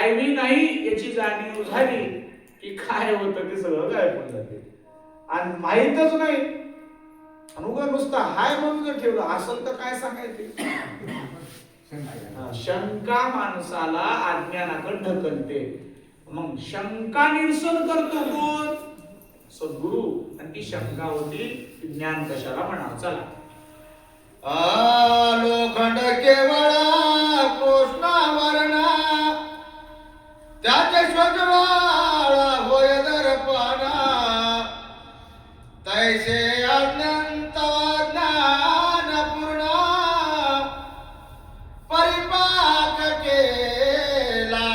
काय बी नाही याची जाणीव झाली की काय होतं ते सगळं गायब होऊन जाते आणि माहीतच नाही आणि उगा नुसतं हाय म्हणून जर ठेवलं असेल तर काय सांगायचे. शंका माणसाला अज्ञानाकडे ढकलते. मग शंका निरसन करतो कोण? सद्गुरु. आणि ती शंका होती ज्ञान कशाला म्हणावं. चला लोखंड केवळ कृष्णावरणा त्याचे स्वज्वाळ होय दर्पणा तैसे अनंत ज्ञान पूर्ण परिपाक केला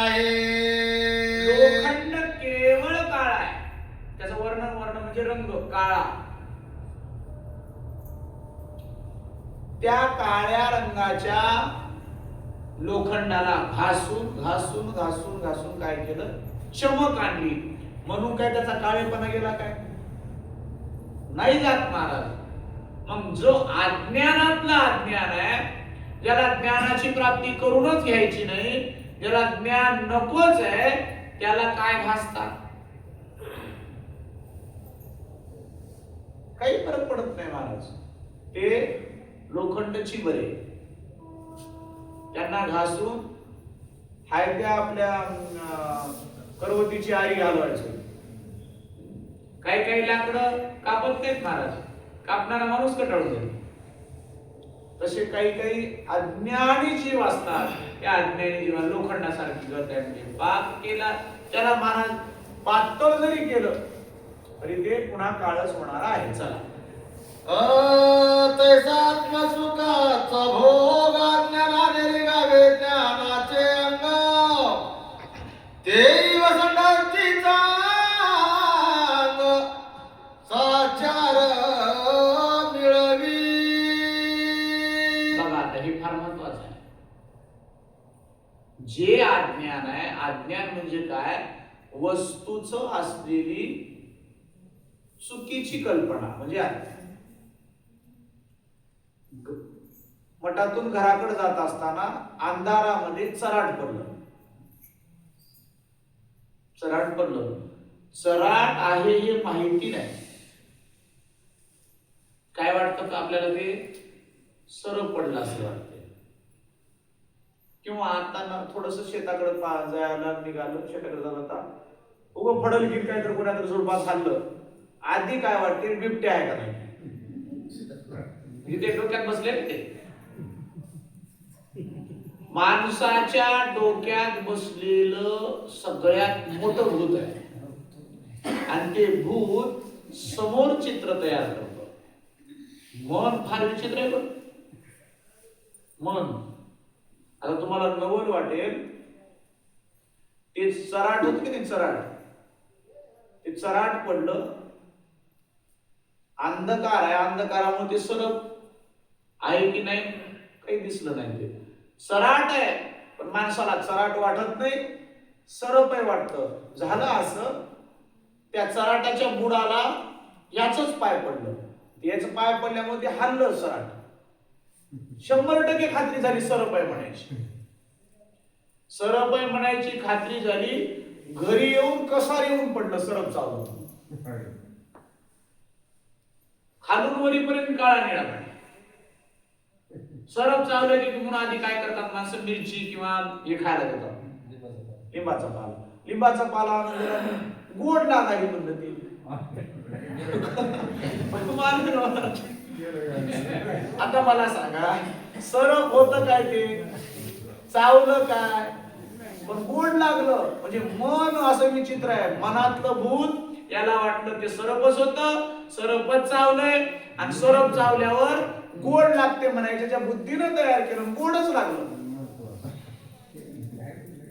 लोखंड केवळ काळा आहे. त्याचं वर्ण म्हणजे रंग काळा. त्या काळ्या रंगाच्या लोखंडाला घासून घासून घासून घासून काय केलं? चमक आणली. म्हणून काय त्याचा काळेपणा गेला काय? नाही जात महाराज. मग जो अज्ञानातला अज्ञान आहे, ज्याला ज्ञानाची प्राप्ती करूनच घ्यायची नाही, ज्याला ज्ञान नकोच आहे, त्याला काय घासतात? काही फरक पडत नाही महाराज. ते लोखंडची बरे त्यांना घासून हाय त्या आपल्या करवतीची आरी घालवायचं. काही काही लाकडं कापत नाहीत महाराज, कापणारा माणूस कंटाळून जाईल. तसे काही काही अज्ञानी जीव असतात. त्या अज्ञानी जीवा लोखंडासारखी त्यांनी पाक केला. त्याला महाराज पातळ जरी केलं तरी ते पुन्हा काळच होणार आहे. चला तैसात्मसुखाचा भोग ज्ञानाने रिगावे ज्ञानाचे अंग तेही वसंताची चांग साचार मिळवी. बघा आता हे फार महत्वाचं आहे. जे अज्ञान आहे, अज्ञान म्हणजे काय? वस्तूच असलेली चुकीची कल्पना म्हणजे अज्ञान. मठातून घराकडे जात असताना अंधारामध्ये चराट पडलं. चराट पडलं. चराट आहे हे माहिती नाही. काय वाटतं का आपल्याला? ते सरप पडलं असं वाटतं. किंवा आता थोडस शेताकडे जायला निघालं, शेताकडे जात होता, उगं फडल घेऊन काय तर कोणाकडे झुडपात खाल्लं. आधी काय वाटते? बिबटे आहे का नाही? इथे डोक्यात बसले ते. माणसाच्या डोक्यात बसलेलं सगळ्यात मोठं भूत आहे आणि ते भूत समोर चित्र तयार करतं. मन फार विचित्र आहे. पण मन आता तुम्हाला नवल वाटेल, ते चराट होत की नाही, चराट, ते चराट पडलं. अंधकार आहे, अंधकारामुळे ते सरप आहे की नाही काही दिसलं नाही. ते चराट आहे पण माणसाला चराट वाटत नाही, सरप आहे वाटतं. झालं असं, त्या चराटाच्या बुडाला याचंच पाय पडलं. याचं पाय पडल्यामुळे ते हल्लं चराट. 100% खात्री झाली सरप आहे म्हणायची. सरप आहे म्हणायची खात्री झाली. घरी येऊन कसार येऊन पडलं सरप चालू. खालून वरीपर्यंत काळा निळा पाणी. सरप चावलं की म्हणून आधी काय करतात माणसं? मिरची किंवा हे खायला देतात, लिंबाचा पाला. लिंबाचा पाला गोड लागायची म्हणलं ते. आता मला सांगा, सरप होतं काय? ते चावलं काय? पण गोड लागलं. म्हणजे मन असं विचित्र आहे. मनातलं भूत याला वाटलं ते सरपच होतं, सरपच चावलंय आणि सरप चावल्यावर गोड लागते म्हणायचं. ज्या बुद्धीनं तयार केलं गोडच लागलं.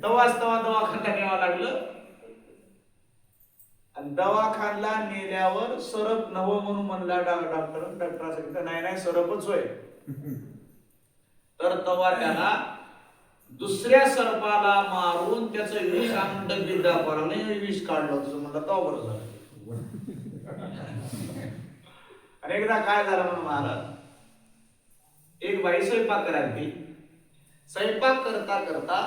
तवाच तवा दवाखान्यात न्यावं लागलं आणि दवाखान्याला नेल्यावर सरप नवं म्हणून म्हणला डॉक्टर सांगितलं नाही नाही सरपच होय. तर तवा त्याला दुसऱ्या सर्पाला मारून त्याचं विष आणून डबीत दाखवला. नाही विष काढलं तुझं म्हणलं तवा बरं झालं. आणि एकदा काय झालं म्हणून महाराज, एक बाई स्वयंपाक करायची. स्वयंपाक करता करता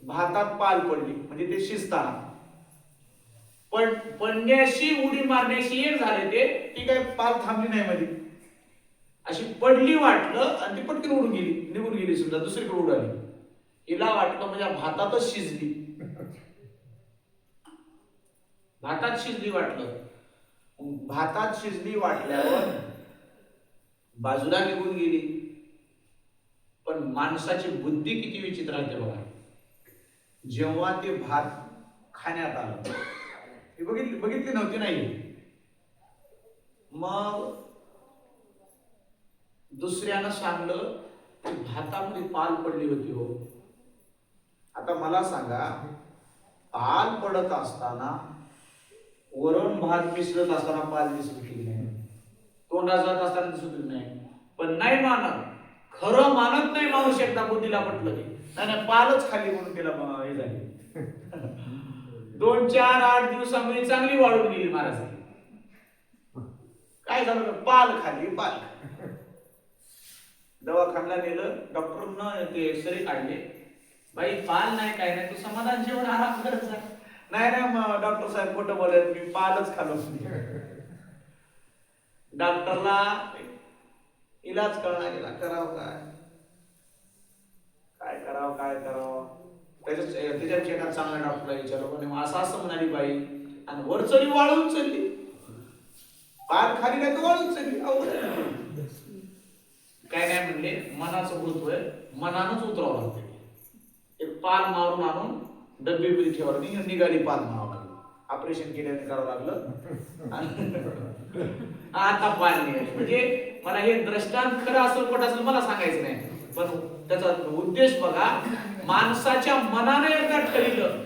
भातात पाल पडली म्हणजे ते शिजताना पण पडण्याशी उडी मारण्याशी एक झाले ते ती काय पाल थांबली नाही मध्ये अशी पडली वाटलं आणि ती पटकन उडून गेली निघून गेली सुद्धा दुसरीकडे उडाली हिला वाटलं म्हणजे भातातच शिजली भातात शिजली वाटलं भातात शिजली वाटल्यावर बाजूला निघून गेली पण माणसाची बुद्धी किती विचित्र आहे ते बघा जेव्हा ते भात खाण्यात आलं हे बघितली नव्हती नाही मग दुसऱ्यानं सांगलं की भातामध्ये पाल पडली होती हो आता मला सांगा पाल पडत असताना वरण भात मिसळत असताना पाल दिसत की नाही तोंडात जात असताना दिसत नाही पण नाही मानत खरं मानत नाही माणूस एकदा बुद्धीला पटलं की नाही पालच खाली म्हणून तिला हे झाली 2-4-8 दिवसामध्ये चांगली वाढून गेली महाराज काय झालं पाल खाली पाल दवाखान्याला नेलं डॉक्टरनं ते एक्सरे काढले बाई पाल नाही काय नाही तू समाधान जेवण आराम करत जा नाही नाही डॉक्टर साहेब खोटं बोलत मी पालच खालो डॉक्टरला इलाज कळणार गेला करावं काय करावं त्याच्यापेक्षा एका चांगल्या डॉक्टरला विचारलं पण असं म्हणाली बाई आणि वर चढी वाळून चालली पाल खाली नाही तर वाळून चालली काय नाही म्हणले मनाचं भूत होय मनानच उतरावं लागते एक पाल मारून आणून डब्बी ठेवावं निघाली पाल मारावं लागली ऑपरेशन केल्याने करावं लागलं आता पाल निघाली म्हणजे मला हे दृष्टांत खरं असेल खोटं असेल मला सांगायचं नाही पण त्याचा उद्देश बघा माणसाच्या मनाने एकदा ठरलं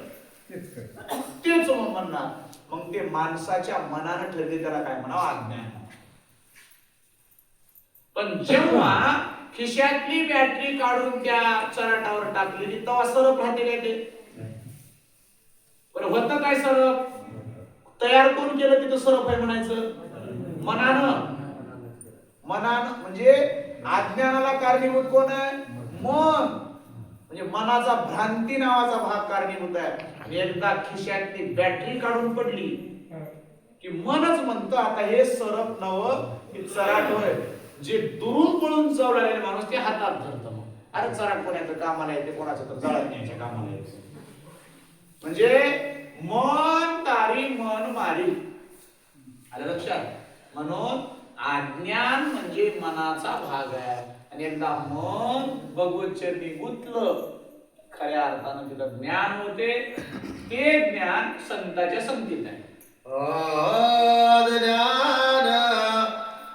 तेच म्हणणार मग ते माणसाच्या मनाने ठरले त्याला काय म्हणावं अज्ञान पण जेव्हा खिशातली बॅटरी काढून त्या चराटावर टाकलेली तेव्हा सरप राहते काय ते बरं होतं काय सरप तयार कोण केलं तिथं सरप आहे म्हणायचं मनानं म्हणजे अज्ञानाला कारणीभूत कोण आहे मन म्हणजे मनाचा भ्रांती नावाचा भाग कारणीभूत आहे आणि एकदा खिशातली बॅटरी काढून पडली की मनच म्हणतं आता हे सरप नवं हे चराट होय जे दुरून पळून जाऊ लागलेले माणूस ते हातात धरतं मग अरे चराट कोणाचं कामाला येते कोणाचं तर जळत न्यायच्या कामाला येते म्हणजे मन तारी मन मारी आलं लक्षात म्हणून अज्ञान म्हणजे मनाचा भाग आहे आणि एकदा मन भगवत चरणी गुंतलं खऱ्या अर्थानं तिथं ज्ञान होते ते ज्ञान संताच्या संगतीत आहे ज्ञान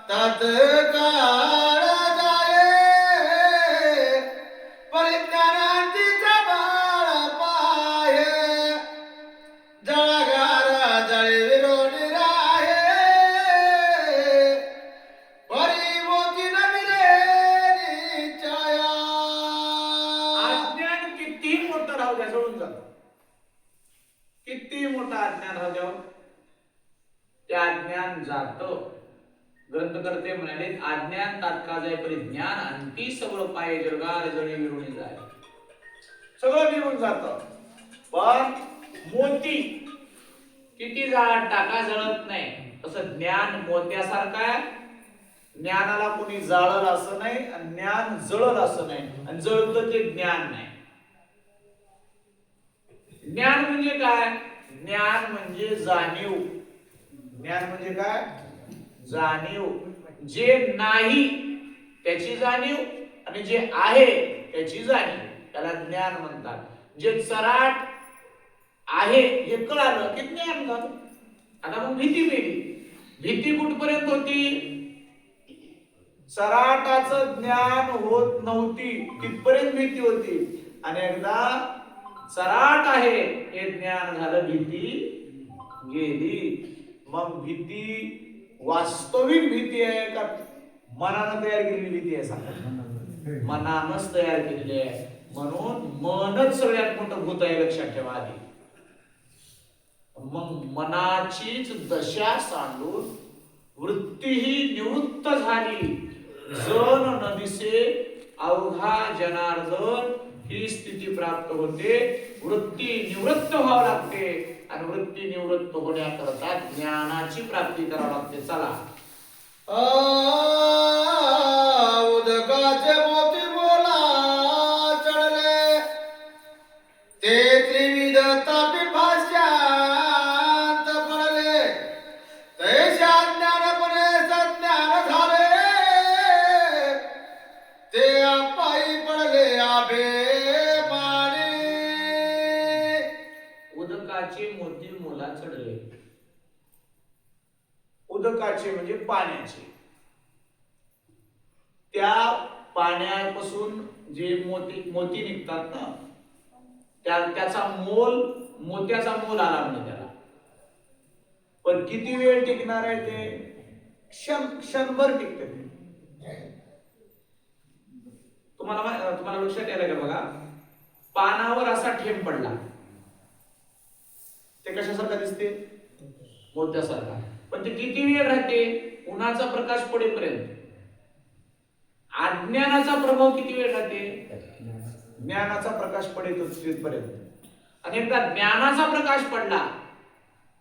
तत्काळ जाये परिज्ञानांतीचा बाळ पाहे जळगार जळे विरोधी राहे परिमोती नविरे निश्चया अज्ञान किती मोठं राहू द्या सोडून जात किती मोठं अज्ञान राहू द्या ते अज्ञान जात ग्रंथकर्ते म्हणाले अज्ञान तात्काळ जाय परिज्ञान अंती सगळं पाय जळगार जळे विरुणी जाय सगळं निघून जात पण मोती किती जाळात टाका जळत नाही तसं ज्ञान मोत्यासारखं आहे ज्ञानाला कोणी जाळल असं नाही आणि ज्ञान जळल असं नाही आणि जळतं ते ज्ञान नाही ज्ञान म्हणजे काय ज्ञान म्हणजे जाणीव ज्ञान म्हणजे काय जाणीव जे नाही त्याची जाणीव आणि जे आहे त्याची जाणीव त्याला ज्ञान म्हणतात जे चराट आहे हे कळालं की ज्ञान झालं आता मग भीती मेली भीती कुठपर्यंत होती चराटाचं ज्ञान होत नव्हती तिथपर्यंत भीती होती आणि एकदा चराट आहे हे ज्ञान झालं भीती गेली मग भीती वास्तविक भीती आहे का मनानं तयार केलेली भीती आहे सांगा मनानच तयार केलेली आहे म्हणून मनच सगळ्यात मोठं भूत आहे लक्षात ठेवा आधी मग मनाचीच दशा सांडून वृत्ती ही निवृत्त झाली जन न दिसे अवघा जनार्दन ही स्थिती प्राप्त होते. वृत्ती निवृत्त व्हावं लागते आणि वृत्ती निवृत्त होण्याकरता ज्ञानाची प्राप्ती करावी लागते. चला उदकाचे मोती बोला चढले ते त्रिविध तापी भाष्यांत पडले तैशा ज्ञानपणे सज्ञान झाले ते अपायी पडले आभे माने. उदकाचे मोती मोला चढले. उदकाचे म्हणजे पाण्याचे. त्या पाण्यापासून जे मोती मोती निघतात ना, त्याचा मोल, मोत्याचा मोल आला म्हणजे त्याला. पण किती वेळ टिकणार आहे ते? क्षणभर टिकते ते. तुम्हाला लक्षात यायला का बघा, पानावर असा ठेम पडला, ते कशासारखा दिसते? मोत्यासारखा. पण ते किती वेळ राहते? उन्हाचा प्रकाश पडेपर्यंत. अज्ञानाचा प्रभाव किती वेळ राहते? ज्ञानाचा प्रकाश पडेपर्यंत. आणि एकदा ज्ञानाचा प्रकाश पडला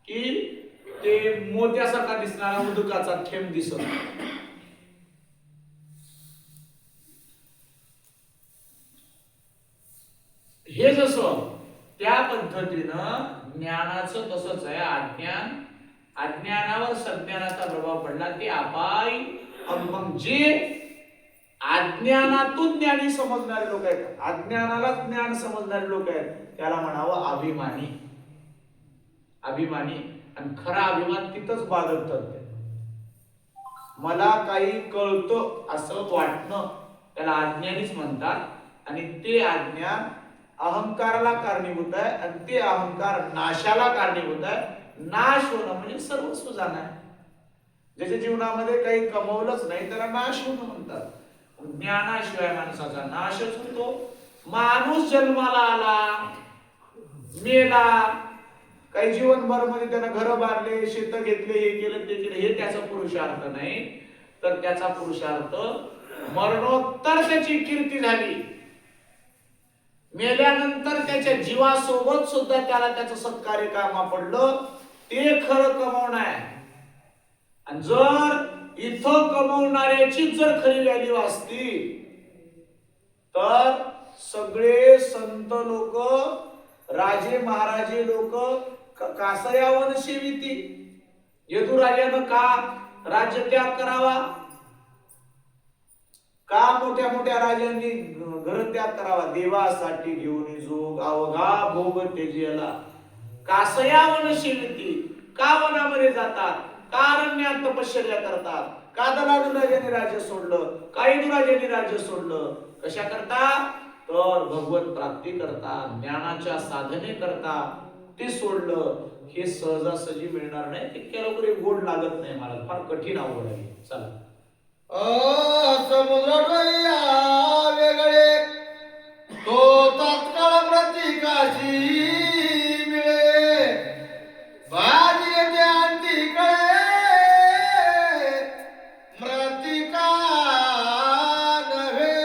की ते मोत्यासारखा दिसणारा उदकाचा थेंब दिसत. हे जसं त्या पद्धतीनं ज्ञानाचं तसंच आहे. अज्ञानावर सज्ञानाचा प्रभाव पडला ते अपाय. मग जे अज्ञानातून ज्ञानी समजणारे लोक आहेत, अज्ञानाला ज्ञान समजणारे लोक आहेत, त्याला म्हणावं अभिमानी. अभिमानी. आणि खरा अभिमान तिथंच बाळगतात. मला काही कळतं असं वाटणं त्याला अज्ञानीच म्हणतात. आणि ते अज्ञान अहंकाराला कारणीभूत आहे आणि ते अहंकार नाशाला कारणीभूत आहे. नाश होणं म्हणजे सर्वस्व जाणं. ज्याच्या जीवनामध्ये काही कमवलंच नाही त्याला नाश होणं म्हणतात. ज्ञानाशिवाय माणसाचा नाशच होतो. माणूस जन्माला आला, मेला, काही जीवनभर मध्ये त्यानं घर बांधले, शेत घेतले, हे केलं ते केलं, हे त्याचा पुरुषार्थ नाही. तर त्याचा पुरुषार्थ मरणोत्तर त्याची कीर्ती झाली. मेल्यानंतर त्याच्या जीवासोबत सुद्धा त्याला त्याचं सत्कार्य कामा पडलं, ते खरं कमावणं आहे. आणि जर इथं कमवणाऱ्याची जर खरी व्हॅल्यू असती तर सगळे संत लोक, राजे महाराजे लोक कासयावन सेविती. यदुराजानं का राज्य त्याग करावा? का मोठ्या मोठ्या राजांनी घर त्याग करावा? देवासाठी घेऊन जोग अवघा भोग तेजेला. कासयावन सेविती. का वनामध्ये जातात? का अरण्यात तपश्चर्या करतात? का दलादुराजांनी राज्य सोडलं? का यदुराजांनी राज्य सोडलं? कशा करता? तर भगवत प्राप्ती करता, ज्ञानाच्या साधने करता ते सोडलं. हे सहजासहजी मिळणार नाही. इतक्या लवकर गोड लागत नाही मला, फार कठीण आवड आहे. चला समुद्र वेगळे तो तात्काळ प्रतिकाशी मिळे बाजी येते अंती कळे मृतिका नव्हे.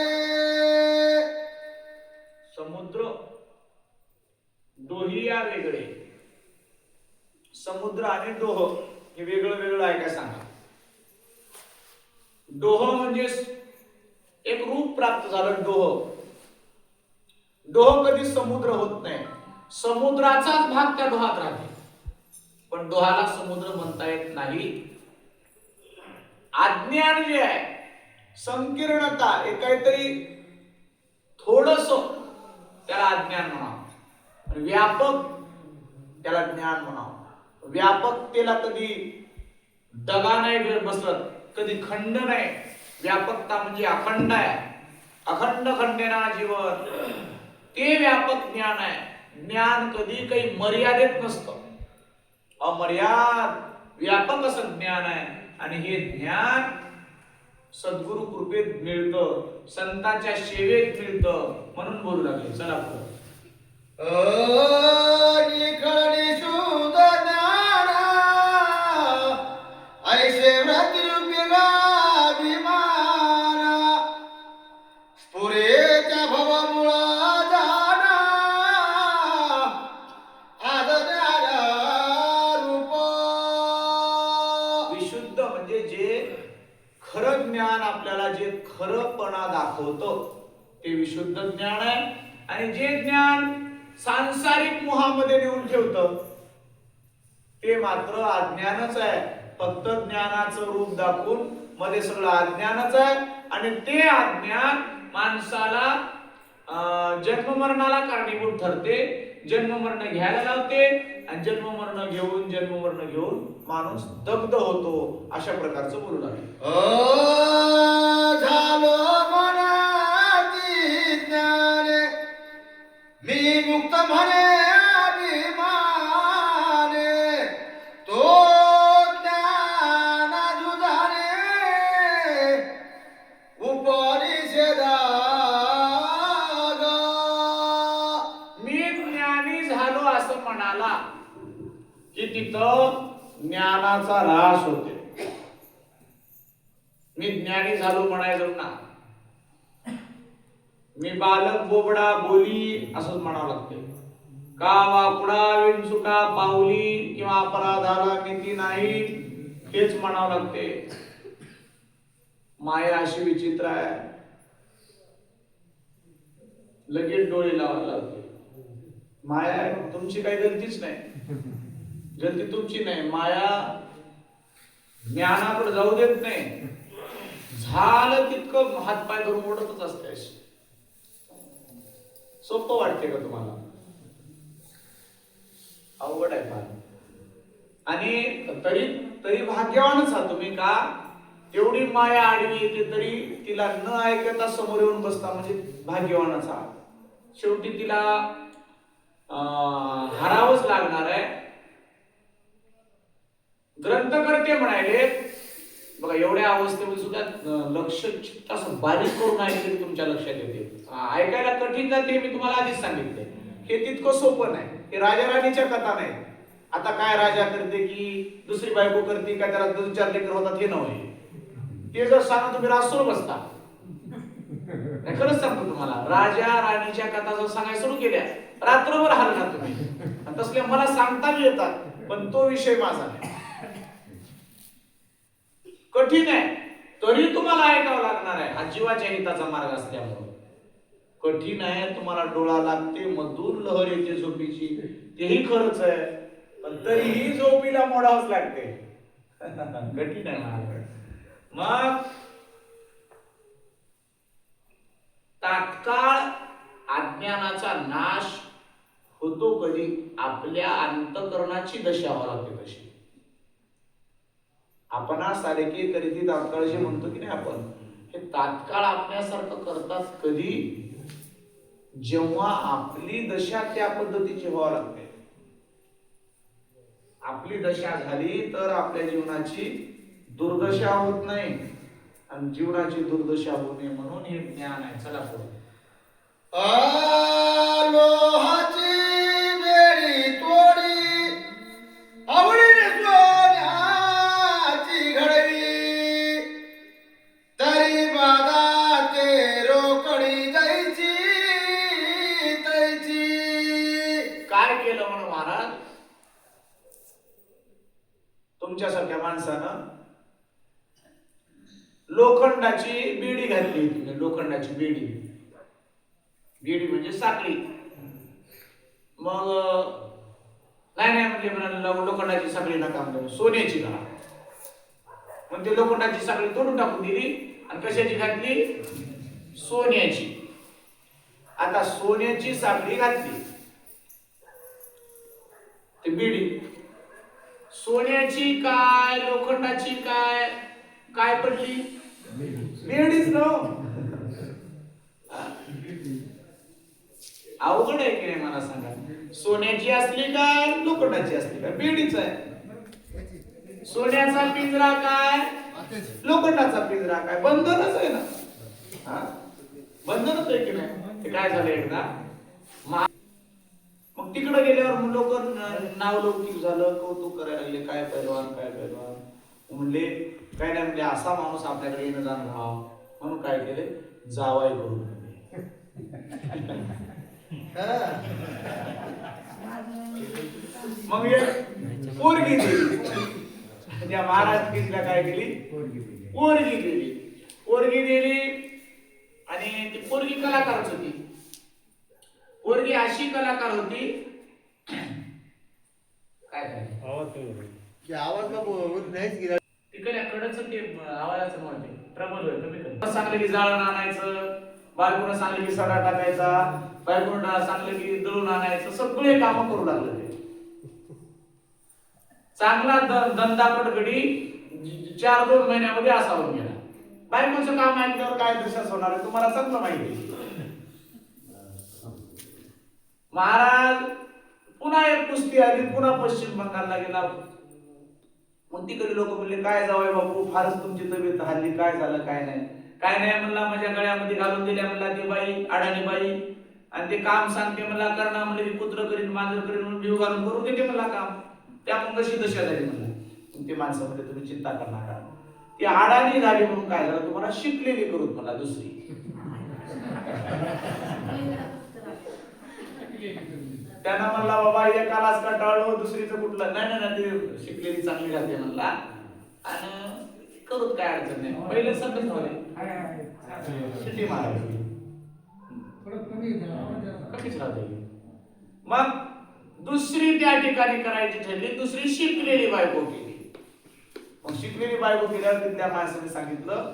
समुद्र डोहिया वेगळे. समुद्र आणि डोह हे वेगळं वेगळं आहे का सांगा? डोह म्हणजे एक रूप प्राप्त झालं. डोह कधी समुद्र होत नाही. समुद्राचाच भाग त्या डोहात राहते, पण डोहाला समुद्र म्हणता येत नाही. अज्ञान जे आहे, संकीर्णता, हे काहीतरी थोडस त्याला अज्ञान म्हणावं. व्यापक त्याला ज्ञान म्हणावं. व्यापकतेला कधी दगा नाही बसत, कधी खंड नाही. व्यापकता म्हणजे अखंड आहे. अखंड खंडेना जीवन, ते व्यापक ज्ञान आहे. ज्ञान कधी काही मर्यादित नसतं, अमर्याद व्यापक असं ज्ञान आहे. आणि हे ज्ञान सद्गुरु कृपेत मिळतं, संतांच्या सेवेत मिळतं, म्हणून बोलू लागले. चला पुढे. निखळणी शुद्ध ज्ञान ऐसे व्रतिरूपी अभिमान स्फुरेच्या भवमुळा खरंपणा दाखवतं ते विशुद्ध ज्ञान आहे. आणि जे ज्ञान सांसारिक मोहामध्ये नेऊन ठेवतं ते मात्र अज्ञानच आहे. फक्त ज्ञानाचं रूप दाखवून मध्ये सगळं अज्ञानच आहे. आणि ते अज्ञान माणसाला जन्म मरणाला कारणीभूत ठरते, जन्म मरण घ्यायला लावते. आणि जन्म मरण घेऊन माणूस दग्ध होतो. अशा प्रकारचं बोलू लागले. झालो मनाची ज्ञान मी मुक्त म्हणे अभिमान तो ज्ञान जुधाने उपनिषदा मी ज्ञानी झालो असं म्हणाला की तिथं ज्ञानाचा ऱ्हास होते. मी ज्ञानी झालो म्हणायचं ना, मी बालक बोबडा बोली असंच म्हणावं लागते. का वाकुडा विणचुका पावली किंवा अपराधाला मिती नाही हेच म्हणावं लागते. माया अशी विचित्र आहे, लगेच डोळे लावायला लागते. माया आहे, तुमची काही गलतीच नाही, गलती तुमची नाही. माया ज्ञानाकडे जाऊ देत नाही. झालं तितकं हातपाय धरून ओढतच असते. सोपं वाटते का तुम्हाला? अवघड आहे फार. आणि तरी तरी भाग्यवानच आहात तुम्ही. का एवढी माया आडवी येते तरी तिला न ऐकता समोर येऊन बसता म्हणजे भाग्यवानच आहात. शेवटी तिला हरावंच लागणार आहे. ग्रंथकर्ते म्हणाले बघा, एवढ्या अवस्थेमध्ये सुद्धा लक्ष चित्त असं बारीक करून ऐकले तुमच्या लक्षात येते. ऐकायला कठीण जाते, मी तुम्हाला आधीच सांगितले. हे तितकं सोपं नाही. हे राजा राणीच्या कथा नाही. आता काय राजा करते की दुसरी बायको करते काय, त्याला 2-4 लेकर होतात हे नव्हे. ते जर सांगा तुम्ही रासून बसता. खरंच सांगतो तुम्हाला, राजा राणीच्या कथा जर सांगायला सुरू केल्या रात्रभर हलणार तुम्ही. तसल्या मला सांगता येतात, पण तो विषय माझा नाही. कठीण आहे तरी तुम्हाला ऐकावं लागणार आहे. हा जीवाच्या हिताचा मार्ग असल्यामुळे कठीण आहे. तुम्हाला डोळा लागते, मधून लहर येते झोपीची, तेही खरंच आहे. पण तरीही झोपीला मोडावंच लागते. कठीण आहे मार्ग. मग तात्काळ अज्ञानाचा नाश होतो कधी? आपल्या अंतःकरणाची दशा व्हावी लागते तशी. आपण सारेके करीती तात्काळ जे म्हणतो की नाही आपण, हे तात्काळ आपल्यासारखं करतात कधी? जेव्हा आपली दशा त्या पद्धतीची व्हावी लागते. आपली दशा झाली तर आपल्या जीवनाची दुर्दशा होत नाही. आणि जीवनाची दुर्दशा होऊ नये म्हणून हे ज्ञान आहे. चला पुढे. लोहाची बेडी तोडी आवडीने सोन्याची घडवी तरी बाधा ते रोकडी जायची तैची. काय केलं म्हणून महाराज? तुमच्यासारख्या माणसानं लोखंडाची बेडी घातली. तुम्ही लोखंडाची बेडी, बेडी म्हणजे साखळी. मग नाही म्हणजे लोखंडाची साखळी नका म्हणतो, सोन्याची घाला. मग ते लोखंडाची साखळी तोडून टाकून दिली आणि कशाची घातली? सोन्याची. आता सोन्याची साखळी घातली ती बेडी. सोन्याची काय लोखंडाची काय, काय पडली? बेडीच ना. अवघड आहे की नाही मला सांगा? सोन्याची असली काय लोखंडाची असली काय? बेडीच आहे. सोन्याचा पिंजरा काय लोखंडाचा पिंजरा काय? बंधनच आहे ना. बंधनच आहे की नाही? ते काय झालं एकदा, मग तिकडे गेल्यावर लोक नाव लौकिक झालं, कौतुक करायला लागले. काय पैलवान काय पैलवान म्हणले. काय नाही म्हणजे असा माणूस आपल्याकडे येणं जाणं राहावं म्हणून काय केले, जावाई करून मग पोरगी दिली. त्या महाराज कितीला काय केली? पोरगी दिली. पोरगी दिली आणि ती पोरगी कलाकारच होती. पोरगी अशी कलाकार होती काय की आवाज नाहीच गेला. तिकडे कडच ते आवाजाचं नव्हते ट्रबल होय कमी कर सांगलं की जाळण आणायचं, बायकोनं सांगलं की सडा टाकायचा, बायकोनं सांगलं की दळून आणायचं, सगळे काम करू लागलं ते. चांगला धंदा गडी 4-2 महिन्यामध्ये असा होऊन गेला. बायकोचं काम ऐकल्यावर काय दशाच होणार आहे तुम्हाला चांगलं माहिती आहे. महाराज पुन्हा एक कुस्ती आली, पुन्हा पश्चिम बंगालला गेला. मग तिकडे लोक म्हणले काय जावय बापू फारच तुमची तब्येत हल्ली, काय झालं काय नाही. काय नाही म्हणला, माझ्या गळ्यामध्ये घालून दिल्या म्हणला ती बाई, अडाणी बाई, आणि ते काम सांगते मला करणार म्हणले की कुत्र करीन मांजर करीन म्हणून जीव घालून करून देते मला काम. त्या मग कशी दशा झाली म्हणला. ते माणसं म्हणजे तुम्ही चिंता कर नका, ती अडाणी झाली म्हणून काय झालं तुम्हाला शिकलेली करूत मला दुसरी. त्यांना म्हणला बाबा एकालाच कंटाळलो दुसरीचं कुठलं नाही ना, ते शिकलेली चांगली राहते म्हणला आणि करूत काय अडचण नाही. पहिले सगळं शिटी मारायची कमीच राहते. मग दुसरी त्या ठिकाणी करायची ठरली, दुसरी शिकलेली बायको केली. मग शिकलेली बायको केल्यावर त्या माणसाने सांगितलं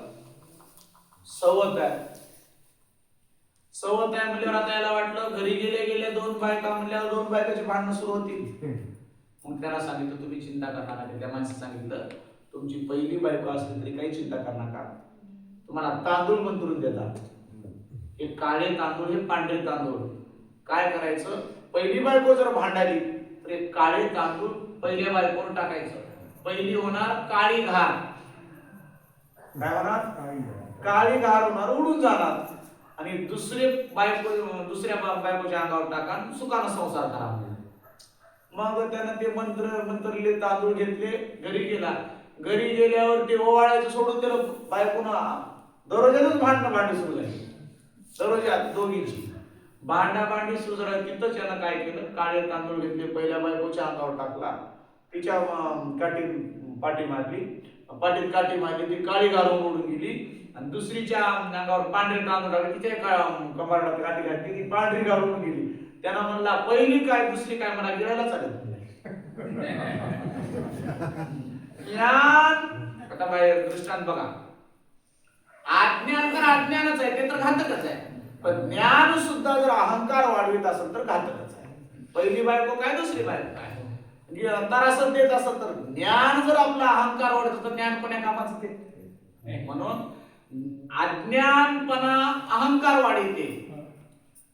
सवत आहे. सवत आहे म्हणल्यावर आता याला वाटलं घरी गेले 2 बायका म्हणल्यावर 2 बायकाची भांडणं सुरू होतील. मग त्याला सांगितलं तुम्ही चिंता करणार नाही. त्या माणसाने सांगितलं तुमची पहिली बायको असली तरी काही चिंता करणार नका, तुम्हाला तांदूळ मंत्रून देतात. हे काळे तांदूळ हे पांढरे तांदूळ. काय करायचं, पहिली बायको जर भांडाली तर हे काळे तांदूळ पहिल्या बायकोवर टाकायचं. पहिली होणार काळी घार. काय होणार, काळी घार होणार, उडून जाणार. आणि दुसऱ्या बायकोच्या अंगावर टाका, सुखानं संसार करा. मग त्यानं ते मंत्रले तांदूळ घेतले, घरी गेला. घरी गेल्यावर ते ओवाळायचं सोडून त्याला बायकोनं दररोजाच भांडी सुरू झाली. दररोजात दोघींची भांडी सुरू झाली. तिथंच यानं काय केलं, काळे तांदूळ घेतले, पहिल्या बायकोच्या अंगावर टाकला, तिच्या पाठी मारली, ती काळी घालून उडून गेली. आणि दुसरीच्या अंगावर पांढरे तांदूळ टाकले, तिच्या कमराला काठी घातली, ती पांढरी घालून गेली. त्यांना म्हणला पहिली काय दुसरी काय मला गिळायला चालेल. ज्ञान आता बाहेर दृष्टांत बघा, अज्ञान तर अज्ञानच आहे, ते तर घातकच आहे. पण ज्ञान सुद्धा जर अहंकार वाढवित असेल तर घातकच आहे. पहिली बायको काय दुसरी बायको काय तरासत देत असेल तर ज्ञान जर आपला अहंकार वाढत तर ज्ञान कोण्या कामाचं ते. म्हणून अज्ञानपणा अहंकार वाढविते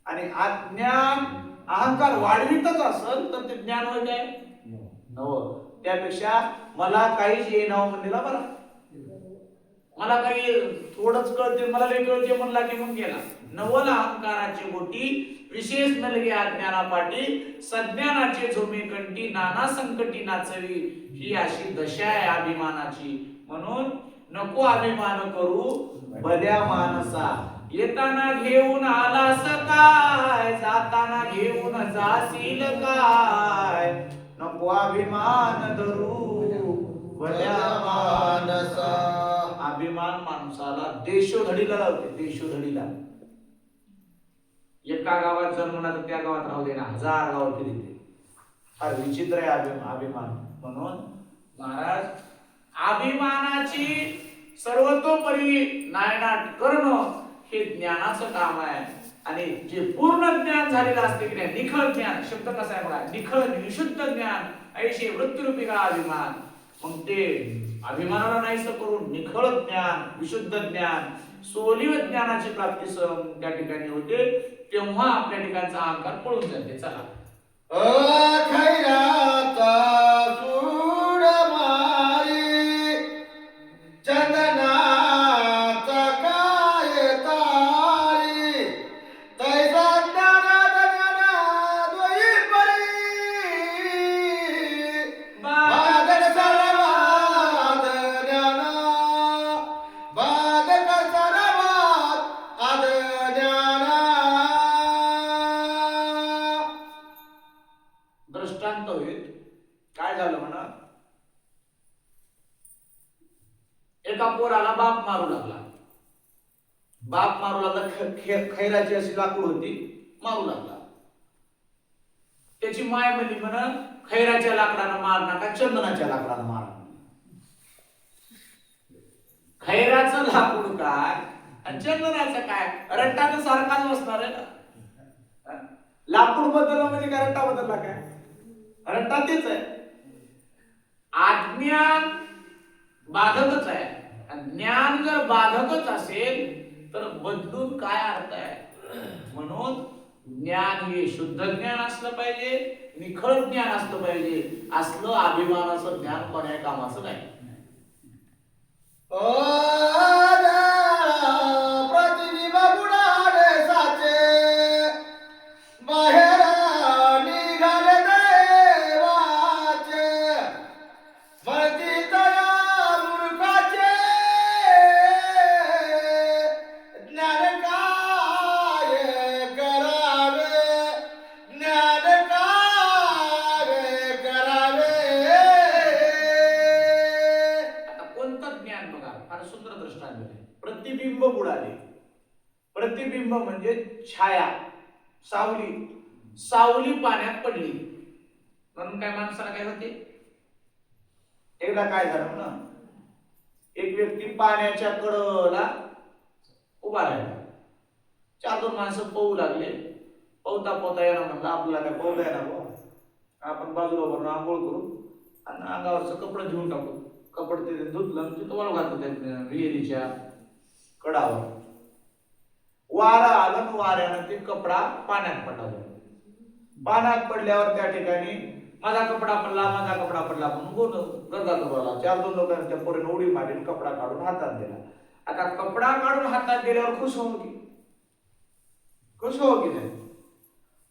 आणि अज्ञान अहंकार वाढवितच असेल तर ते ज्ञान होय काय नव. त्यापेक्षा मला काहीच येईनाव म्हणलेला बरा, मला काही थोडंच कळते मला लई कळते म्हणला की मग गेला. नवल अहंकाराची गोटी विशेष नलगे अज्ञानापाठी, सज्ञानाचे झोमे कंठी, नाना संकटी नाचवी, ही अशी दशा आहे अभिमानाची. म्हणून नको अभिमान करू भल्या मानसा, येताना घेऊन आलास काय, जाताना घेऊन जाशील काय. नको अभिमान धरू भल्या मानसा. अभिमान माणसाला देशोधडीला लावते, देशोधडीला. एका गावात जन्मला तर त्या गावात राहू दे ना, 1000 गाव फिरते. फार विचित्र आहे अभिमान. म्हणून महाराज अभिमानाची सर्वतोपरी नायनाट करणं हे ज्ञानाचं काम आहे. आणि जे पूर्ण ज्ञान झालेलं असते की नाही, निखळ ज्ञान, शब्द कसा आहे बघा, निखळ विशुद्ध ज्ञान, ऐशे वृत्तीरूपी का अभिमान. मग ते अभिमानाला नाहीसं करून निखळ ज्ञान, विशुद्ध ज्ञान, सोलिव ज्ञानाची प्राप्ती त्या ठिकाणी होते. तेव्हा आपल्या ठिकाणचा अहंकार पळून जाते. चला खैराता सूड मारी चंदनाचा काय तारी, तैसा ज्ञाना द्वयी परी, बादल सर्वाद ज्ञाना, बादल सर्वाद आद ज्ञाना. दृष्टांत होईल. काय झालं म्हणा, एका पोराला बाप मारू लागला. बाप मारू लागला, खैराची अशी लाकूड होती, मारू लागला. त्याची माय म्हणली म्हण, खैराच्या लाकडानं मार नका, चंदनाच्या लाकडानं मारा. खैराचं लाकूड काय आणि चंदनाचं काय, रट्टा सारखाच बसणार आहे ना. लाकूड बदललं म्हणजे काय रट्टा बदलला काय, रट्टा तेच आहे. अज्ञान बाधकच आहे, ज्ञान जर बाधकच असेल तर बदलून काय अर्थ आहे. म्हणून ज्ञान हे शुद्ध ज्ञान असलं पाहिजे, निखळ ज्ञान असलं पाहिजे. असलं अभिमानाचं ज्ञान कोण्या कामाचं नाही. प्रतिबिंब बुडाले साचे बाहेर निघाले देवाचे भरती तया मूर्खाचे ज्ञान काय करावे ज्ञान काय करावे. कोणतं ज्ञान बघा, फार सुंदर दृष्टांत आहे. प्रतिबिंब बुडाले. प्रतिबिंब म्हणजे छाया, सावली. सावली पाण्यात पडली म्हणून काय माणसाला काय होते. एकदा काय झालं ना, एक व्यक्ती पाण्याच्या कडेला उभा राहिला. 4-2 माणसं पोहू लागले. पोहता पोहता येणार म्हणलं, आपल्याला काय पोहता येणार बुवा, आपण बाजूला भरून आंघोळ करू आणि अंगावरचं कपडे घेऊन टाकू. कपडे ते धुतलं, तिथं वाळू घातलं त्या विहिरीच्या कडावर. वारा आलं, वाऱ्यानं ते कपडा पाण्यात पडला. पाण्यात पडल्यावर त्या ठिकाणी माझा कपडा पडला, माझा कपडा पडला म्हणून गरजा बोला. 4-2 लोकांनी त्या पोरीने उडी मारली, कपडा काढून हातात दिला. आता कपडा काढून हातात दिल्यावर खुश होऊ की, खुश होऊ की नाही.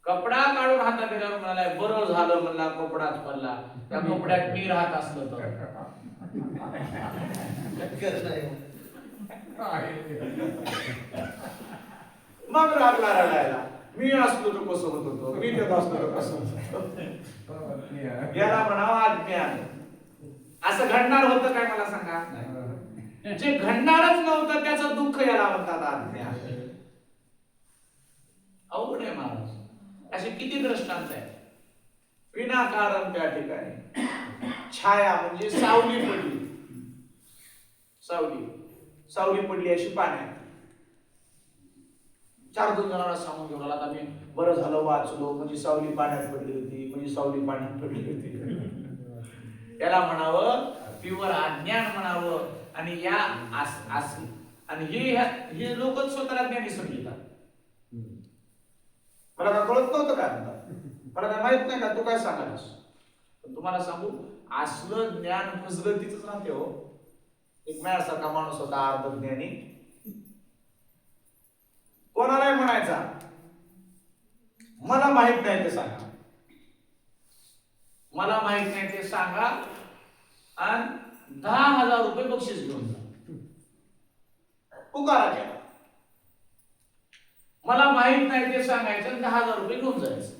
कपडा काढून हातात दिल्यावर म्हणाला बरं झालं, म्हणला कपडाच पडला, त्या कपड्यात मी राहत असलं तर. मग लागला रडायला, मी असलो तर कसं होत होतो, मी देत असलो तर कसं होत. याला म्हणावं अज्ञान. असं घडणार होतं काय मला सांगा. जे घडणारच नव्हतं त्याचं दुःख याला म्हणतात अज्ञान. अवघड आहे महाराज. असे किती दृष्टांत आहेत. विनाकारण त्या ठिकाणी छाया म्हणजे सावली पडली. सावली पडली अशी पाण्यात. 4-2 जणांना सांगून घेऊन आला, आता मी बरं झालं वाचलो, म्हणजे सावली पाण्यात पडली होती, म्हणजे सावली पाण्यात पडली होती. याला म्हणावं प्युअर अज्ञान म्हणावं. आणि या आणि हे लोक स्वतःला ज्ञानी समजतात. मला काय कळत नव्हतं काय म्हणतात, मला काय माहित नाही का, तू काय सांगायलास. पण तुम्हाला सांगू, असलं ज्ञान फसगतीच राहते हो. एक माझ्यासारखा माणूस होता अर्धज्ञानी. कोणालाही म्हणायचा मला माहित नाही ते सांगा, मला माहित नाही ते सांगा, आणि 10,000 रुपये बक्षीस घेऊन जा. पुकारा केला. मला माहित नाही ते सांगायचं, 10,000 रुपये घेऊन जायचं.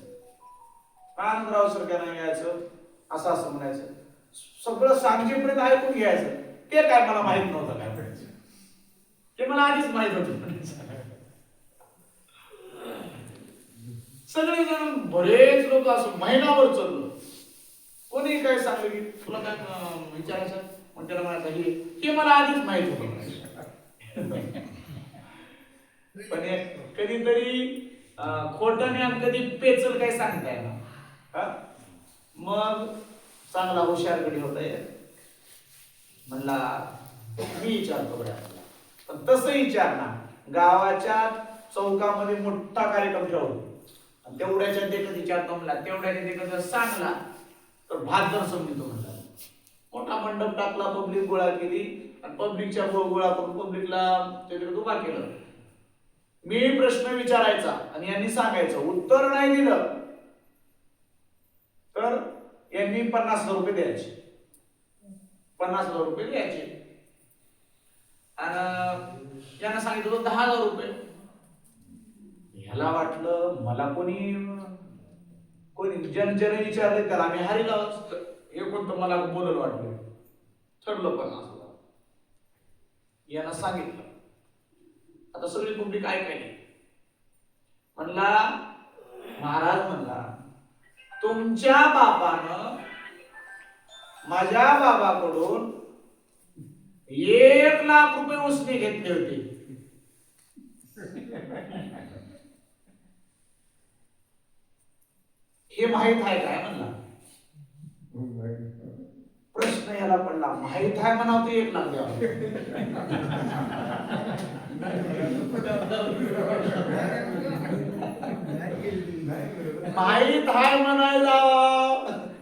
आनंदराव सरकारने यायचं, असं म्हणायचं. सगळं सांगेपर्यंत ऐकून घ्यायचं. ते काय मला माहित नव्हतं काय म्हणायचं, ते मला आधीच माहित होतं. सगळे जण बरेच लोक असं महिनाभर चाललो. कोणी काय सांगलं की तुला काय विचारायचं, मग त्याला म्हणायचं हे मला आधीच माहित होतं. पण कधीतरी खोटं आणि कधी पेचल काय सांगता येणार. मग चांगला हुशार गडी होता म्हणला मी विचारतो बरं, पण तसं विचारणार. गावाच्या चौकामध्ये मोठा कार्यक्रम ठेवतो, तेवढ्याच्या देखत विचारतो म्हणला, तेवढ्याच्या देखत जर सांगला तर भात जर समजतो म्हणला. मोठा मंडप टाकला, पब्लिक गोळा केली आणि पब्लिकच्या गोळा करून पब्लिकला त्याच्याकडे उभा केलं. मी प्रश्न विचारायचा आणि यांनी सांगायचं. उत्तर नाही दिलं तर यांनी 50,000 रुपये द्यायचे. 50,000 रुपये द्यायचे. आणि यांना सांगितलं 10,000 रुपये. ह्याला वाटलं मला कोणी जन विचारले त्याला आम्ही हारीला हे कोणतं मला बोलल वाटलं. ठरलं 50,000. यांना सांगितलं आता सगळी पब्लिक ऐकायली. म्हणला महाराज म्हणला तुमच्या बापानं माझ्या बाबाकडून 1,00,000 रुपये उसने घेतले होते. हे माहित आहे काय म्हणला. प्रश्न याला पडला, माहित आहे म्हणावं ते 1,00,000 द्यावं. माहित आहे म्हणायला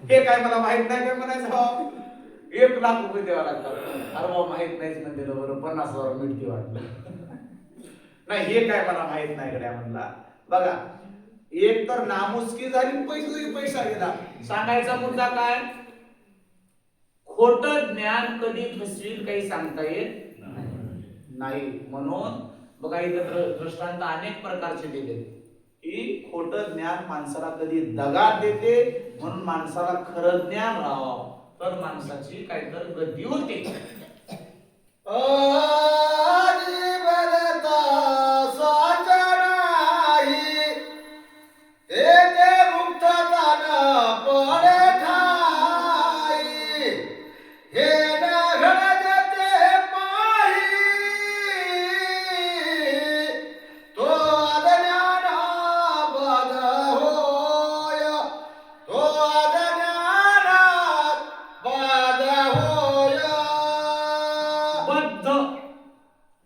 हे काय मला माहित नाही काय म्हणायचं. 1,00,000 रुपये द्यावा लागतात. अरे बाबा माहित नाहीच म्हणजे बरोबर 50,000 मिळते वाटलं. नाही हे काय मला माहित नाही गड्या म्हणला. बघा एक तर नामुष्की झाली, पैसा गेला. सांगायचा मुद्दा काय, खोट ज्ञान कधी फसवील काही सांगता येत नाही. म्हणून बघा इथं दृष्टांत अनेक प्रकारचे दिले की खोट ज्ञान माणसाला कधी दगा देते. म्हणून माणसाला खरं ज्ञान राहावं तर माणसाची काहीतरी गती होते.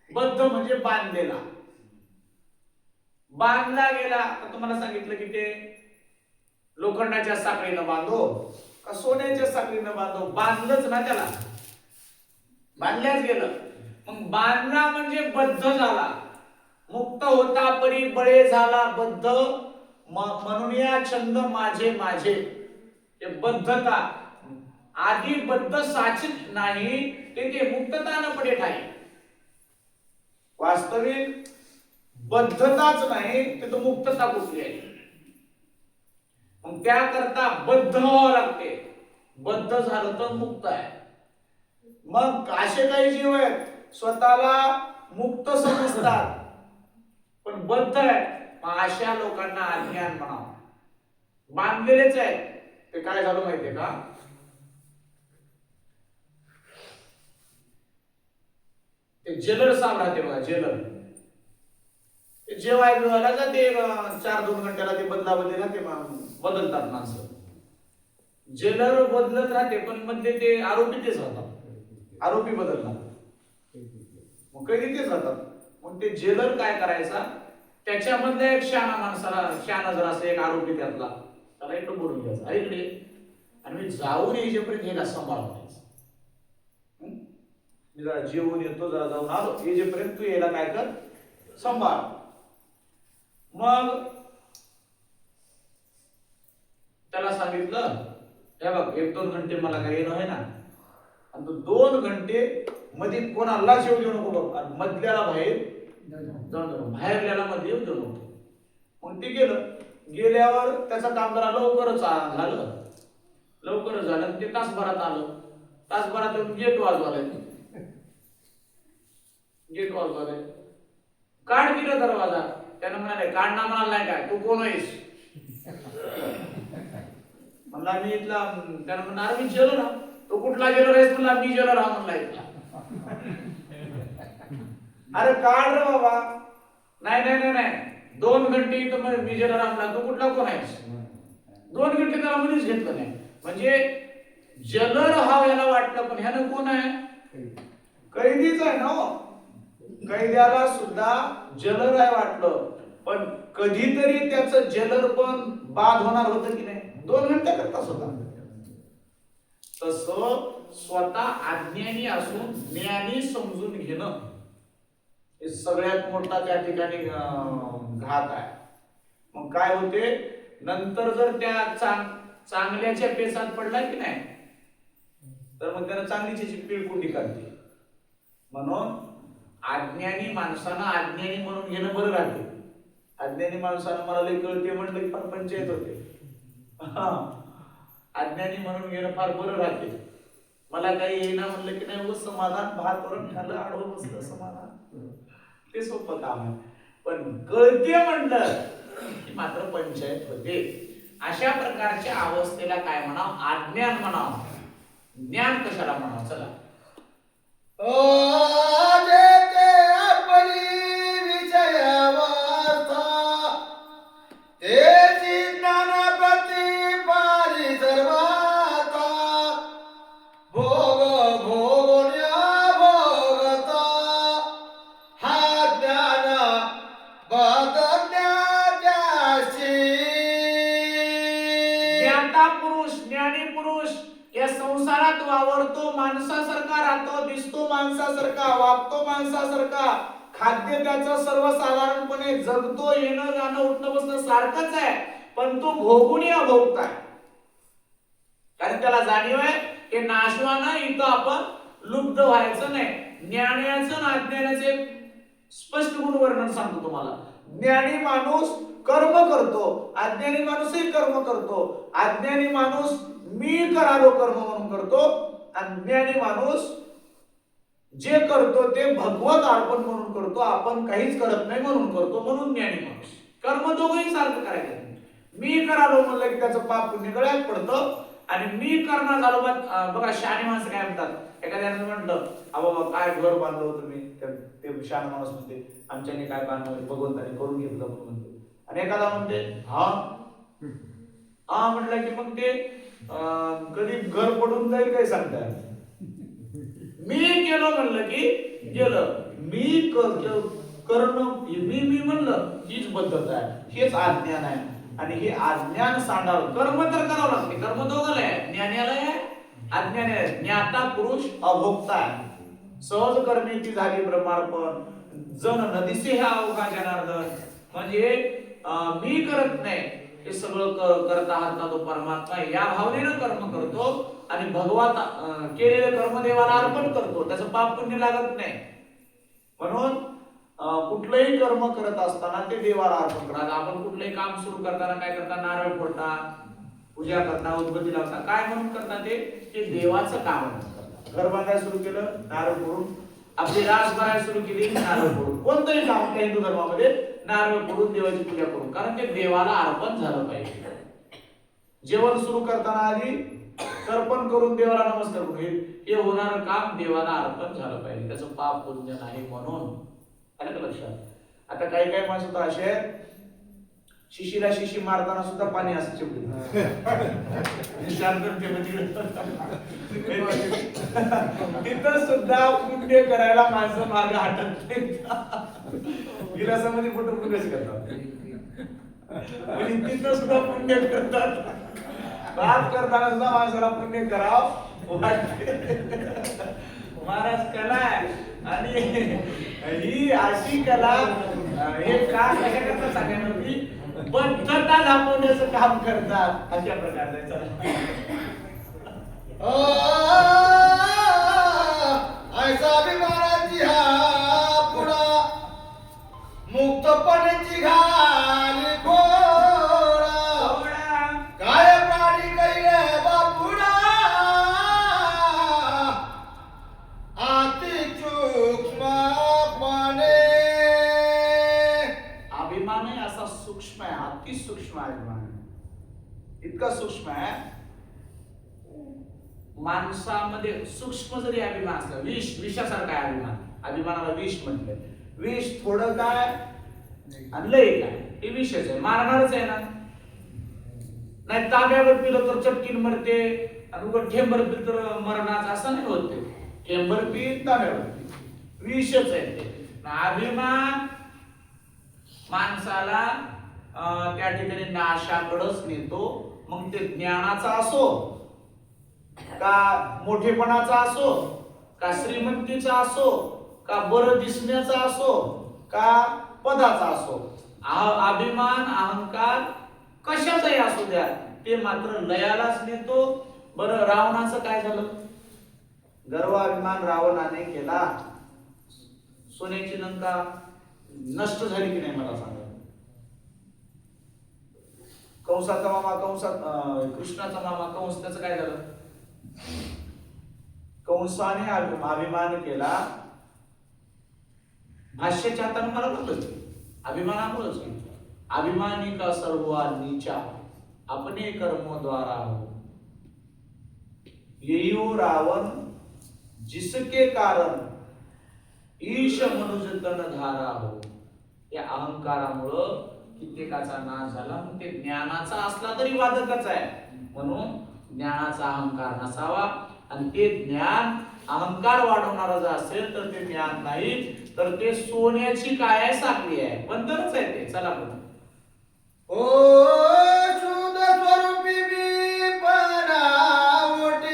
बद्ध म्हणजे बांधलेला, बांधला गेला. आता तुम्हाला सांगितलं की ते लोखंडाच्या साखळीनं बांधो का सोन्याच्या साखळीनं बांधो, बांधलंच ना त्याला, बांधल्याच गेलं. मग बांधला म्हणजे बद्ध झाला. मुक्त होता परी बळे झाला बद्ध. म्हणून या छंद माझे माझे. हे बद्धता आधी बद्ध साचित नाही ते मुक्ततानं पडे ठाई. वास्तविक बद्धताच नाही तर मुक्तता कुठली आहे. मग त्याकरता बद्ध व्हावं लागते. बद्ध झालं तर मुक्त आहे. मग असे काही जीव आहेत स्वतःला मुक्त समजतात पण बद्ध आहे. मग अशा लोकांना अज्ञान म्हणावं. बांधलेलेच आहे. ते काय झालं माहितीये का, ते जेलर साहेब राहते बघा, जेलर ते जेवाय बिवायला जाते 4-2 घंट्याला ते बदलाबदली ते बदलतात माणसं. जेलर बदलत राहते पण मध्ये ते आरोपी तेच राहतात. आरोपी बदलणार मग कैदी तेच राहतात. मग ते जेलर काय करायचा, त्याच्यामधल्या एक शहाणा माणसाला, शहाणा जर असं एक आरोपी त्यातला, त्याला इकडे बोलून घ्यायचं ऐकले आणि मी जाऊन येईपर्यंत ह्याला सांभाळायचं. मी जरा जेवून येतो, जरा जाऊन आलो येईपर्यंत तू याला काय कर सांभाळ. मग त्याला सांगितलं हे बघ 1-2 घंटे मला काय येणं आहे ना, आणि तू 2 घंटे मध्ये कोणाला जेव देऊ नको बघ, आणि मधल्याला बाहेर जाऊन बाहेरल्याला मध्ये येऊ देऊ नको. मग ते गेल्यावर त्याचं काम जरा लवकरच झालं. ते तासभरात आलं. तासभरात येऊन गेट वाजवायला काढ दिलं दरवाजा. त्यानं म्हणाले काढ ना, म्हणाला नाही काय तू कोण आहेस म्हणला मी इथला. त्यानं म्हणा अरे मी जेलो ना. तो कुठला जेलो आहेस म्हणला, मी जेलो राहा म्हणला इथला. अरे काढ रे बाबा. नाही 2 घंटे इथं मी जेलो राहा. तू कुठला कोण आहेस. 2 घंटे त्याला मध्येच घेतलं नाही. म्हणजे जलर हा याला वाटलं पण ह्यानं कोण आहे, कैदीच आहे ना. कैद्याला सुद्धा जलर आहे वाटलं, पण कधीतरी त्याचं जलर पण बाद होणार होतं की नाही. 2 घंटे करता सुद्धा. तसं स्वतः अज्ञानी असून ज्ञानी समजून घेणं हे सगळ्यात मोठा त्या ठिकाणी घात आहे. मग काय होते, नंतर जर त्या चांगल्याच्या पेसात पडला की नाही तर मग त्याला चांगलीची पिळकुंडी काढते. म्हणून अज्ञानी माणसानं अज्ञानी म्हणून घेणं बरं राहते. अज्ञानी माणसानं मला लई कळते म्हणलं की फार पंचायत होते. अज्ञानी म्हणून घेणं फार बरं राहते. मला काही येईना म्हणलं की नाही, समाधान भात वरून खाल्लं, आडवं बसलं समाधान. ते सोपं काम आहे. पण कळते म्हणलं की मात्र पंचायत होते. अशा प्रकारच्या अवस्थेला काय म्हणावं? अज्ञान म्हणावं. ज्ञान कशाला म्हणावं? चला. जेते आपली विषयावस्था तेची ज्ञानप्रती पारी सर्वाता भोग भोगण्या भोगता हा ज्ञान बदलण्याची ज्ञाता पुरुष, ज्ञानी पुरुष या संसारात वावरतो, माणसासारखा राहतो, दिसतो माणसासारखा, वागतो माणसासारखा, खाद्य त्याचं सर्वसाधारणपणे जगतो, येणं जाणं उठणं बसणं सारखंच आहे, पण तो भोगून या भोगताय. कारण त्याला जाणीव आहे की नाशवानं इथं आपण लुप्त व्हायचं नाही. ज्ञानाचं आणि अज्ञानाचे स्पष्ट गुण वर्णन सांगतो तुम्हाला. ज्ञानी माणूस कर्म करतो, अज्ञानी माणूसही कर्म करतो. अज्ञानी माणूस मी करालो कर्म म्हणून करतो, अज्ञानी माणूस जे करतो ते भगवत अर्पण म्हणून करतो, आपण काहीच करत नाही म्हणून करतो, म्हणून ज्ञानी माणूस. कर्म दोघंही सारखं करायचं. मी करालो म्हणलं की त्याचं पाप पुण्य गळ्यात पडतं, आणि मी करणार झालो बघा. शहाणी माणसं काय म्हणतात, एखाद्याने म्हटलं अहो काय घर बांधलं होतं मी, ते शहाणा माणूस म्हणते आमच्याने काय बांधलं भगवंताने करून घेतलं म्हणते. आणि एखादा म्हणते हा हा म्हटलं की मग ते कधी घर पडून जाईल काय सांगतात. मी केलं म्हणलं की गेलं, मी करणं मी म्हणलं हीच पद्धत आहे, हेच अज्ञान आहे. आणि हे अज्ञान सांडावं. कर्म तर करावं लागते, कर्म दोघाला आहे, ज्ञानाला आहे अज्ञान आहे. ज्ञाता पुरुष अभोक्ता आहे. सहज कर्मेची झाली ब्रह्मार्पण, जन नदीसे ह्या अवघा जनार्दन. म्हणजे मी करत नाही, हे सगळं करता हाता तो परमात्मा या भावनेनं कर्म करतो, आणि भगवत केलेले कर्म देवाला अर्पण करतो, त्याचं पाप पुण्य लागत नाही. म्हणून कुठलंही कर्म करत असताना ते देवाला अर्पण करा. आपण कुठलंही काम सुरू करताना काय करता? नारळ फोडता, पूजा करता, उदबत्ती लावता. काय म्हणून करता? ते देवाचं काम आहे. घर बांधायला सुरू केलं नारळ फोडून, आपली रास भरायला सुरू केली नारळ फोडून. कोणतंही काम त्या हिंदू धर्मामध्ये नारळ फोडून देवाची पूजा करून, कारण ते देवाला अर्पण झालं पाहिजे. जेवण सुरू करताना आधी तर्पण करून देवाला नमस्कार करून हे होणारं काम देवाला अर्पण झालं पाहिजे, त्याचं पाप पुण्य नाही म्हणून. आलं का लक्षात? आता काही काही माणसं तर असे शिशीला शिशी मारताना सुद्धा पाणी असं चिपडते. तिथं सुद्धा पुण्य करायला माणसं मार्ग हटत नाही. गिलासामध्ये फोटो पुण्यच करतात, म्हणजे तिथं सुद्धा पुण्य करतात. पाप करताना सुद्धा माणसाला पुण्य करावं वाटते. महाराज कला आहे, आणि ही अशी कला हे का कशा करता सांगायला की बद्धता दाखवण्याचं काम करतात. अशा प्रकारचा ऐसा अभिमानाची हा पुढा मुक्तपणे घाली घोडा काय प्राणी कैले बापुडा अति सूक्ष्मपणे. अभिमान आहे असा सूक्ष्म आहे, अति सूक्ष्म अभिमान. इतका सूक्ष्म आहे, माणसामध्ये सूक्ष्म जरी अभिमान असला, विषासारखा आहे अभिमान. अभिमानाला विष म्हटलंय. विष थोडं काय आणि लय काय, हे विषच आहे, मारणारच आहे ना. नाही ताब्यावर पिलं तर चटकीन मरते, आणि उघड ठेंबर पिल तर मरणाचं असं नाही होत. ते ठेंबर पी ताब्यावर पी, विषच आहे ते. अभिमान माणसाला त्या ठिकाणी नाशाकडच नेतो. मग ते ज्ञानाचा असो का मोठेपणाचा असो, का श्रीमंतीचा असो, का बरं दिसण्याचा असो, का पदाचा असो, अभिमान अहंकार कशाचाही असू द्या, ते मात्र लयालाच नेतो. बरं रावणाचं काय झालं? गर्व अभिमान रावणाने केला, सोन्याची लंका नष्ट झाली की नाही मला सांगा. कंसाचा मामा कृष्णाचा मामा कंस, त्याचं काय झालं? कंसाने अभिमान केला भाष्याच्या हातानं मला बोलत अभिमानामुळेच की अभिमानी का सर्व नीचा अपने कर्मो द्वारा हो येऊ रावण जिसके कारण ईश मनुज तन धारा हो. या अहंकारामुळं कित्येकाचा नाश झाला. मग ते ज्ञानाचा असला तरी वादकच आहे. म्हणून ज्ञानाचा अहंकार नसावा. आणि ते ज्ञान अहंकार वाढवणारा जर असेल तर ते ज्ञान नाही तर ते सोन्याची काय साखळी आहे. बंधनच आहे ते. चला बघू. ओ शुद्ध स्वरूपी मी बनावटी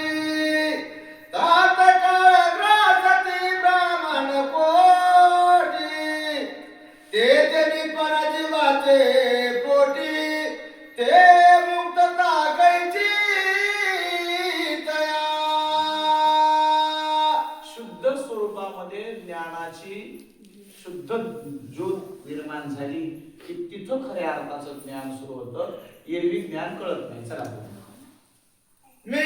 तात काळ ग्रासती ब्राह्मण कोटी ते जनी परजीवाचे पोटी ते मुक्तता कैची तया. शुद्ध स्वरूपामध्ये ज्ञानाची शुद्ध ज्योत निर्माण झाली की तिथं खऱ्या अर्थाचं ज्ञान सुरू होतं. एरवी ज्ञान कळत नाही. चला मी